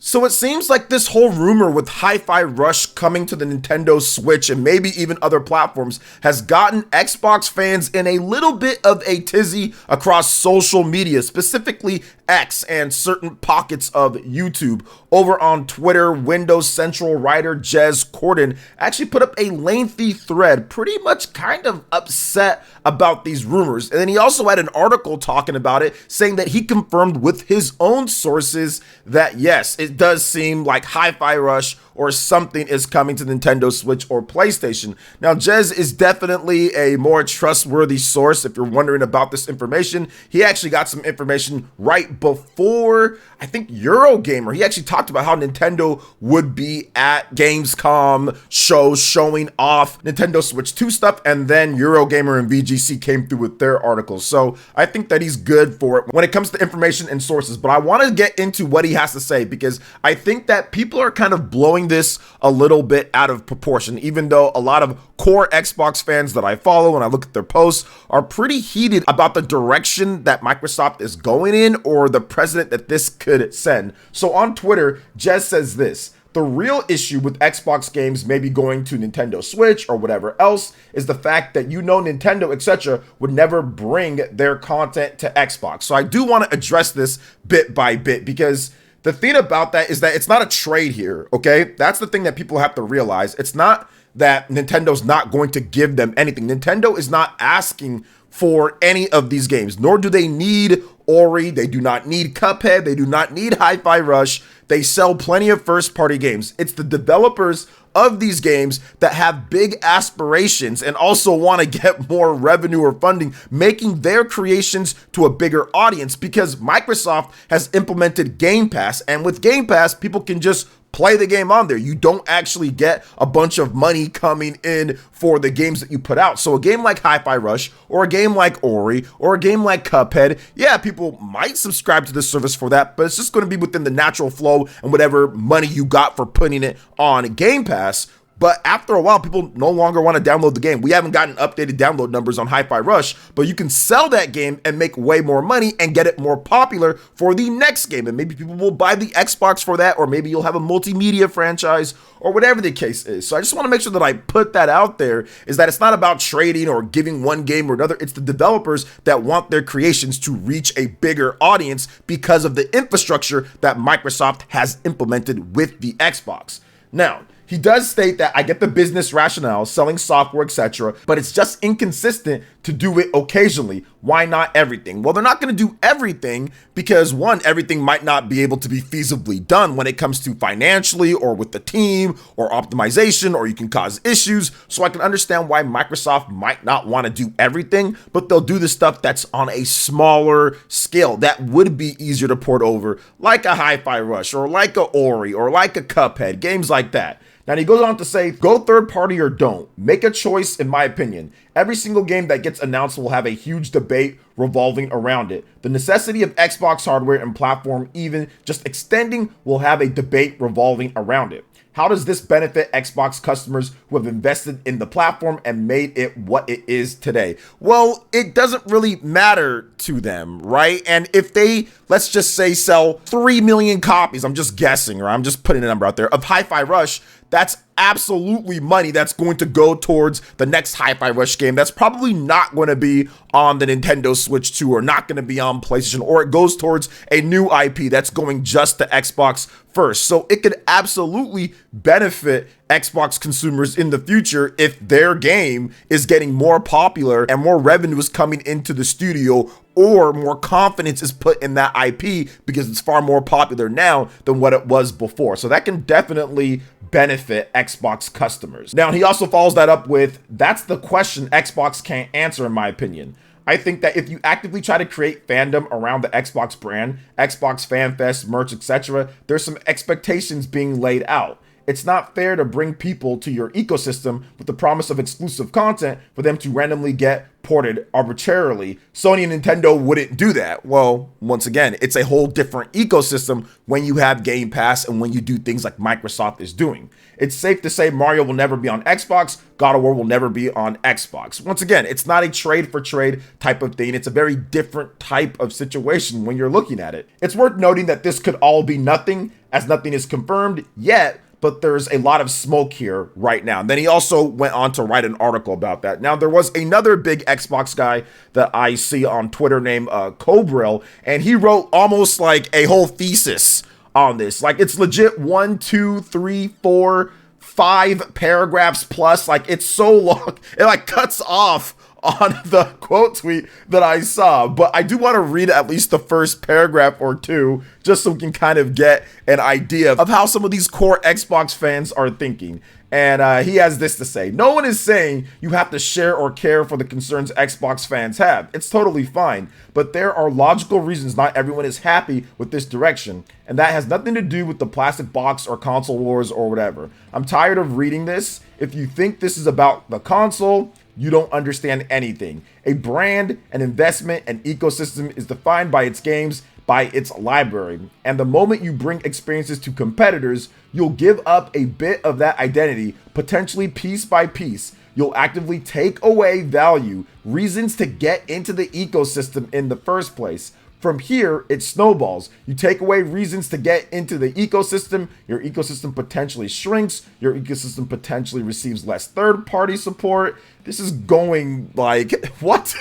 So it seems like this whole rumor with Hi-Fi Rush coming to the Nintendo Switch and maybe even other platforms has gotten Xbox fans in a little bit of a tizzy across social media, specifically X and certain pockets of YouTube. Over on Twitter, Windows Central writer Jez Corden actually put up a lengthy thread, pretty much kind of upset about these rumors. And then he also had an article talking about it, saying that he confirmed with his own sources that yes, it does seem like Hi-Fi Rush or something is coming to Nintendo Switch or PlayStation. Now, Jez is definitely a more trustworthy source if you're wondering about this information. He actually got some information right before, I think, Eurogamer. He actually talked about how Nintendo would be at Gamescom shows showing off Nintendo Switch 2 stuff, and then Eurogamer and VGC came through with their articles. So I think that he's good for it when it comes to information and sources. But I want to get into what he has to say, because I think that people are kind of blowing this a little bit out of proportion, even though a lot of core Xbox fans that I follow and I look at their posts are pretty heated about the direction that Microsoft is going in or the precedent that this could send. So on Twitter, Jez says this: the real issue with Xbox games maybe going to Nintendo Switch or whatever else is the fact that, Nintendo, etc., would never bring their content to Xbox. So I do want to address this bit by bit, because the thing about that is that it's not a trade here, okay? That's the thing that people have to realize. It's not that Nintendo's not going to give them anything. Nintendo is not asking for any of these games, nor do they need Ori, they do not need Cuphead, they do not need Hi-Fi Rush. They sell plenty of first-party games. It's the developers of these games that have big aspirations and also want to get more revenue or funding, making their creations to a bigger audience, because Microsoft has implemented Game Pass, and with Game Pass, people can just play the game on there. You don't actually get a bunch of money coming in for the games that you put out. So a game like Hi-Fi Rush or a game like Ori or a game like Cuphead, yeah, people might subscribe to the service for that, but it's just going to be within the natural flow and whatever money you got for putting it on Game Pass. But after a while, people no longer want to download the game. We haven't gotten updated download numbers on Hi-Fi Rush, but you can sell that game and make way more money and get it more popular for the next game. And maybe people will buy the Xbox for that, or maybe you'll have a multimedia franchise or whatever the case is. So I just want to make sure that I put that out there, is that it's not about trading or giving one game or another. It's the developers that want their creations to reach a bigger audience because of the infrastructure that Microsoft has implemented with the Xbox. Now, he does state that I get the business rationale, selling software, etc., but it's just inconsistent to do it occasionally. Why not everything? Well, they're not going to do everything because, one, everything might not be able to be feasibly done when it comes to financially or with the team or optimization, or you can cause issues. So I can understand why Microsoft might not want to do everything, but they'll do the stuff that's on a smaller scale that would be easier to port over, like a Hi-Fi Rush or like a Ori or like a Cuphead, games like that. Now, he goes on to say, go third party or don't. Make a choice, in my opinion. Every single game that gets announced will have a huge debate revolving around it. The necessity of Xbox hardware and platform, even just extending, will have a debate revolving around it. How does this benefit Xbox customers who have invested in the platform and made it what it is today? Well, it doesn't really matter to them, right? And if they, let's just say, sell 3 million copies, I'm just guessing, or I'm just putting a number out there, of Hi-Fi Rush, that's absolutely money that's going to go towards the next Hi-Fi Rush game that's probably not going to be on the Nintendo Switch 2 or not going to be on PlayStation, or it goes towards a new IP that's going just to Xbox first. So it could absolutely benefit Xbox consumers in the future if their game is getting more popular and more revenue is coming into the studio, or more confidence is put in that IP because it's far more popular now than what it was before. So that can definitely benefit Xbox customers. Now, he also follows that up with, that's the question Xbox can't answer, in my opinion. I think that if you actively try to create fandom around the Xbox brand, Xbox Fan Fest, merch, etc., there's some expectations being laid out. it's not fair to bring people to your ecosystem with the promise of exclusive content for them to randomly get ported arbitrarily. Sony and Nintendo wouldn't do that. Well, once again, it's a whole different ecosystem when you have Game Pass and when you do things like Microsoft is doing. It's safe to say Mario will never be on Xbox, God of War will never be on Xbox. Once again, it's not a trade for trade type of thing. It's a very different type of situation when you're looking at it. It's worth noting that this could all be nothing, as nothing is confirmed yet, but there's a lot of smoke here right now. And then he also went on to write an article about that. Now, there was another big Xbox guy that I see on Twitter named Cobril, and he wrote almost like a whole thesis on this. Like, it's legit 1, 2, 3, 4, 5 paragraphs plus. Like, it's so long, it like cuts off on the quote tweet that I saw, but I do want to read at least the first paragraph or two just so we can kind of get an idea of how some of these core Xbox fans are thinking. And he has this to say: no one is saying you have to share or care for the concerns Xbox fans have. It's totally fine, but there are logical reasons not everyone is happy with this direction, and that has nothing to do with the plastic box or console wars or whatever. I'm tired of reading this. If you think this is about the console, you don't understand anything. A brand, an investment, an ecosystem is defined by its games, by its library. And the moment you bring experiences to competitors, you'll give up a bit of that identity, potentially piece by piece. You'll actively take away value, reasons to get into the ecosystem in the first place. From here, it snowballs. You take away reasons to get into the ecosystem, your ecosystem potentially shrinks, your ecosystem potentially receives less third-party support. This is going like, what?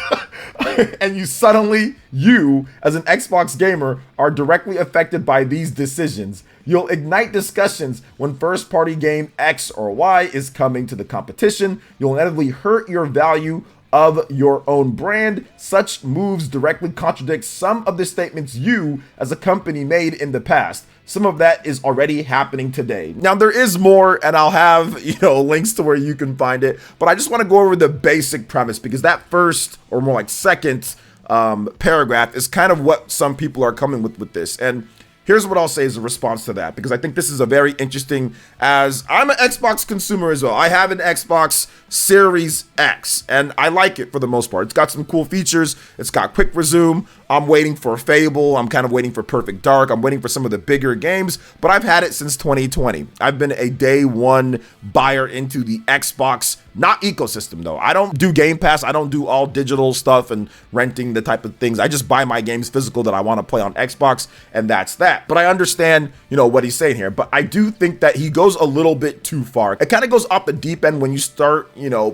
And you, as an Xbox gamer, are directly affected by these decisions. You'll ignite discussions when first-party game X or Y is coming to the competition. You'll inevitably hurt your value of your own brand. Such moves directly contradict some of the statements you as a company made in the past. Some of that is already happening today. Now, there is more, and I'll have, links to where you can find it, but I just want to go over the basic premise, because that first, or more like second, paragraph is kind of what some people are coming with this. And here's what I'll say as a response to that, because I think this is a very interesting, as I'm an Xbox consumer as well. I have an Xbox Series X, and I like it for the most part. It's got some cool features. It's got quick resume. I'm waiting for Fable. I'm kind of waiting for Perfect Dark. I'm waiting for some of the bigger games, but I've had it since 2020. I've been a day one buyer into the Xbox, not ecosystem though. I don't do Game Pass. I don't do all digital stuff and renting the type of things. I just buy my games physical that I want to play on Xbox, and that's that. But I understand, what he's saying here, but I do think that he goes a little bit too far. It kind of goes off the deep end when you start,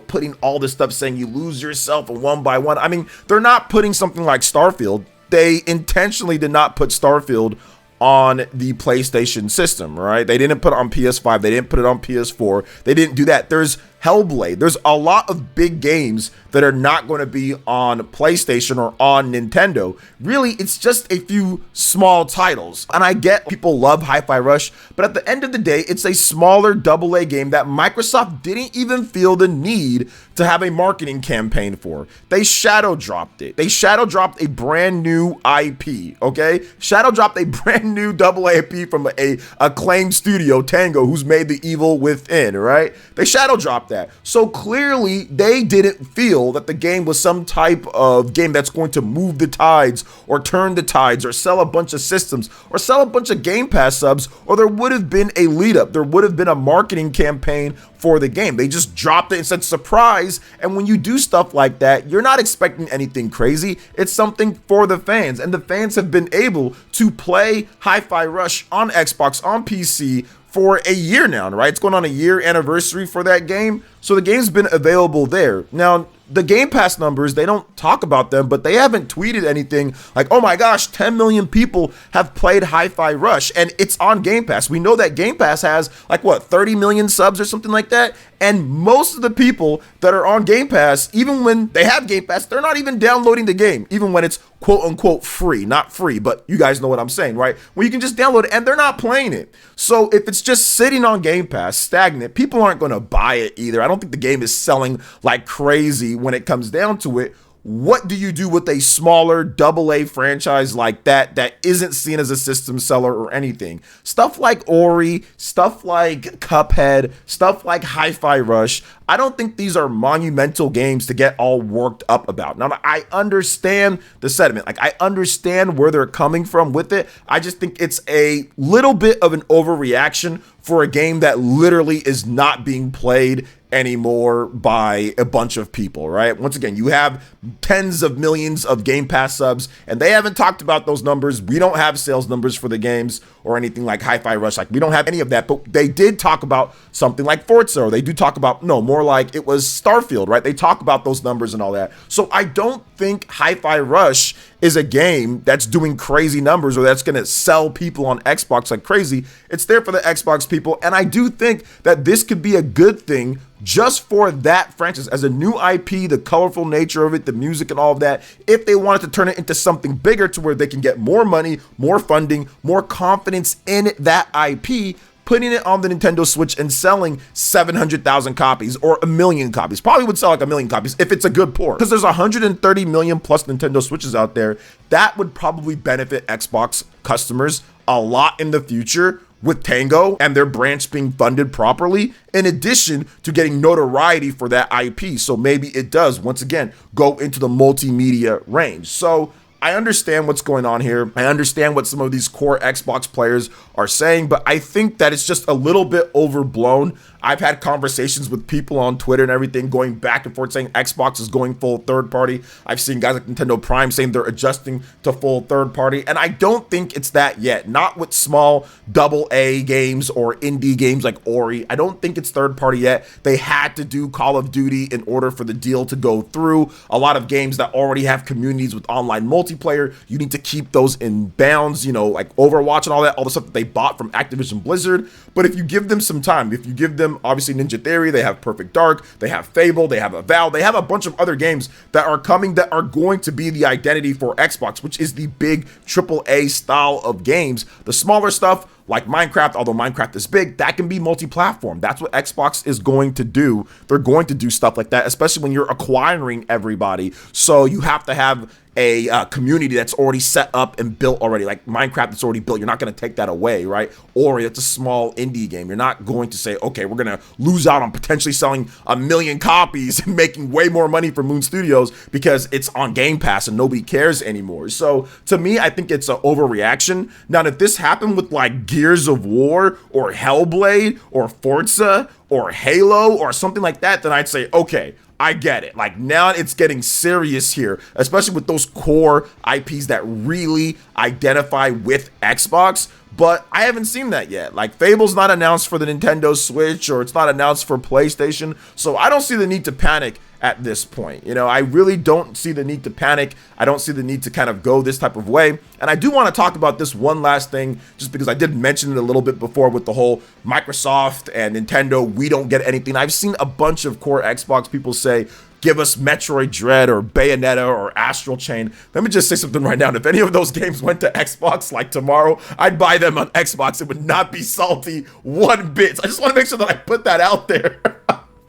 putting all this stuff saying you lose yourself one by one. I mean, they're not putting something like Starfield. They intentionally did not put Starfield on the PlayStation system, right? They didn't put it on PS5. They didn't put it on PS4. They didn't do that. There's Hellblade. There's a lot of big games that are not going to be on PlayStation or on Nintendo. Really, it's just a few small titles. And I get people love Hi-Fi Rush, but at the end of the day, it's a smaller AA game that Microsoft didn't even feel the need to have a marketing campaign for. They shadow dropped it. They shadow dropped a brand new IP, okay? Shadow dropped a brand new AA IP from a acclaimed studio, Tango, who's made The Evil Within, right? They shadow dropped that. So clearly they didn't feel that the game was some type of game that's going to move the tides or turn the tides or sell a bunch of systems or sell a bunch of Game Pass subs, or there would have been a lead up. There would have been a marketing campaign for the game. They just dropped it and said surprise. And when you do stuff like that, you're not expecting anything crazy. It's something for the fans, and the fans have been able to play Hi-Fi Rush on Xbox, on PC for a year now, right? It's going on a year anniversary for that game. So the game's been available there. Now, the Game Pass numbers, they don't talk about them, but they haven't tweeted anything like, oh my gosh, 10 million people have played Hi-Fi Rush, and it's on Game Pass. We know that Game Pass has 30 million subs or something like that. And most of the people that are on Game Pass, even when they have Game Pass, they're not even downloading the game, even when it's quote unquote free. Not free, but you guys know what I'm saying, right? Where you can just download it and they're not playing it. So if it's just sitting on Game Pass, stagnant, people aren't going to buy it either. I don't think the game is selling like crazy when it comes down to it. what do you do with a smaller AA franchise like that isn't seen as a system seller or anything? Stuff like Ori, stuff like Cuphead, stuff like Hi-Fi Rush. I don't think these are monumental games to get all worked up about. Now, I understand the sentiment. Like, I understand where they're coming from with it. I just think it's a little bit of an overreaction for a game that literally is not being played anymore by a bunch of people, right? Once again, you have tens of millions of Game Pass subs, and they haven't talked about those numbers. We don't have sales numbers for the games or anything like Hi-Fi Rush. Like, we don't have any of that, but they did talk about something like Forza, or they do talk about, no, more like it was Starfield, right? They talk about those numbers and all that. So I don't think Hi-Fi Rush is a game that's doing crazy numbers or that's going to sell people on Xbox like crazy. It's there for the Xbox people, and I do think that this could be a good thing just for that franchise as a new IP, the colorful nature of it, the music and all of that. If they wanted to turn it into something bigger to where they can get more money, more funding, more confidence in that IP, putting it on the Nintendo Switch and selling 700,000 copies or 1 million copies. Probably would sell like 1 million copies if it's a good port. Because there's 130 million plus Nintendo Switches out there. That would probably benefit Xbox customers a lot in the future with Tango and their branch being funded properly, in addition to getting notoriety for that IP. So maybe it does, once again, go into the multimedia range. So I understand what's going on here. I understand what some of these core Xbox players are saying, but I think that it's just a little bit overblown. I've had conversations with people on Twitter and everything going back and forth saying Xbox is going full third party. I've seen guys like Nintendo Prime saying they're adjusting to full third party, and I don't think it's that yet. Not with small AA games or indie games like Ori. I don't think it's third party yet. They had to do Call of Duty in order for the deal to go through. A lot of games that already have communities with online multiplayer, you need to keep those in bounds, you know, like Overwatch and all that, all the stuff that they bought from Activision Blizzard. But if you give them some time, if you give them obviously Ninja Theory, they have Perfect Dark, they have Fable, they have Avowed, they have a bunch of other games that are coming that are going to be the identity for Xbox, which is the big AAA style of games. The smaller stuff like Minecraft, although Minecraft is big, that can be multi-platform. That's what Xbox is going to do. They're going to do stuff like that, especially when you're acquiring everybody. So you have to have a community that's already set up and built already, like Minecraft that's already built. You're not going to take that away, right? Or it's a small indie game. You're not going to say, okay, we're going to lose out on potentially selling 1 million copies and making way more money for Moon Studios because it's on Game Pass and nobody cares anymore. So to me, I think it's an overreaction. Now, if this happened with like Gears of War or Hellblade or Forza or Halo or something like that, then I'd say, okay, I get it. Like, now it's getting serious here, especially with those core IPs that really identify with Xbox. But I haven't seen that yet. Like, Fable's not announced for the Nintendo Switch, or it's not announced for PlayStation. So I don't see the need to panic at this point. You know, I really don't see the need to panic. I don't see the need to kind of go this type of way. And I do want to talk about this one last thing, just because I did mention it a little bit before with the whole Microsoft and Nintendo, we don't get anything. I've seen a bunch of core Xbox people say, give us Metroid Dread or Bayonetta or Astral Chain. Let me just say something right now. If any of those games went to Xbox like tomorrow, I'd buy them on Xbox. It would not be salty one bit. I just want to make sure that I put that out there.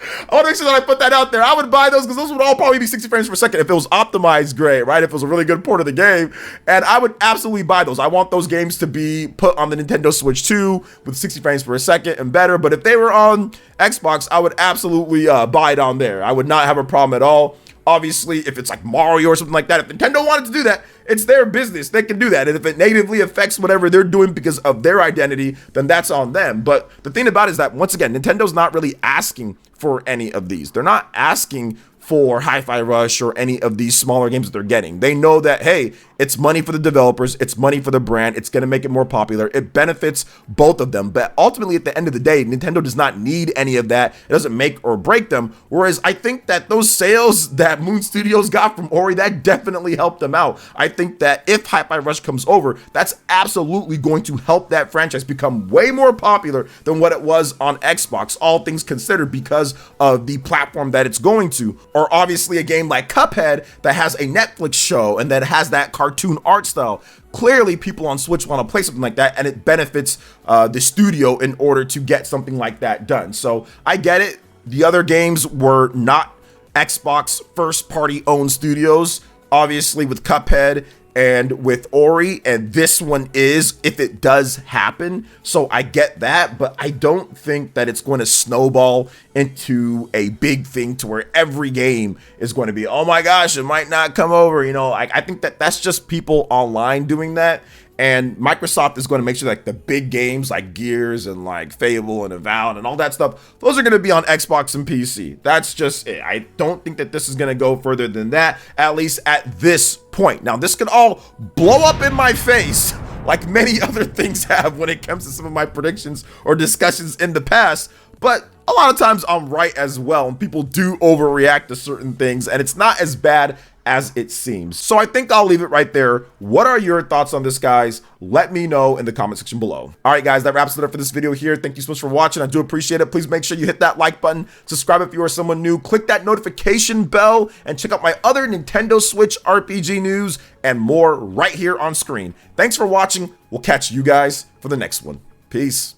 I want to make sure that I put that out there. I would buy those because those would all probably be 60 frames per second if it was optimized great, right? If it was a really good port of the game. And I would absolutely buy those. I want those games to be put on the Nintendo Switch 2 with 60 frames per second and better. But if they were on Xbox, I would absolutely buy it on there. I would not have a problem at all. Obviously, if it's like Mario or something like that, if Nintendo wanted to do that, it's their business. They can do that. And if it negatively affects whatever they're doing because of their identity, then that's on them. But the thing about it is that, once again, Nintendo's not really asking for any of these. They're not asking for Hi-Fi Rush or any of these smaller games that they're getting. They know that, hey, it's money for the developers, it's money for the brand, it's going to make it more popular. It benefits both of them. But ultimately, at the end of the day, Nintendo does not need any of that. It doesn't make or break them. Whereas I think that those sales that Moon Studios got from Ori, that definitely helped them out. I think that if Hi-Fi Rush comes over, that's absolutely going to help that franchise become way more popular than what it was on Xbox, all things considered, because of the platform that it's going to. Or obviously a game like Cuphead that has a Netflix show and that has that cartoon art style. Clearly, people on Switch want to play something like that, and it benefits the studio in order to get something like that done. So I get it. The other games were not Xbox first party owned studios, obviously with Cuphead and with Ori, and this one is, if it does happen. So I get that, but I don't think that it's going to snowball into a big thing to where every game is going to be, oh my gosh, it might not come over. You know, I think that that's just people online doing that. And Microsoft is going to make sure like the big games like Gears and like Fable and Avowed and all that stuff, those are going to be on Xbox and PC. That's just it. I don't think that this is going to go further than that, at least at this point. Now, this could all blow up in my face like many other things have when it comes to some of my predictions or discussions in the past, but a lot of times I'm right as well, and people do overreact to certain things, and it's not as bad as it seems. So I think I'll leave it right there. What are your thoughts on this, guys? Let me know in the comment section below. All right, guys, that wraps it up for this video here. Thank you so much for watching. I do appreciate it. Please make sure you hit that like button, subscribe if you are someone new, click that notification bell, and check out my other Nintendo Switch RPG news and more right here on screen. Thanks for watching. We'll catch you guys for the next one. Peace.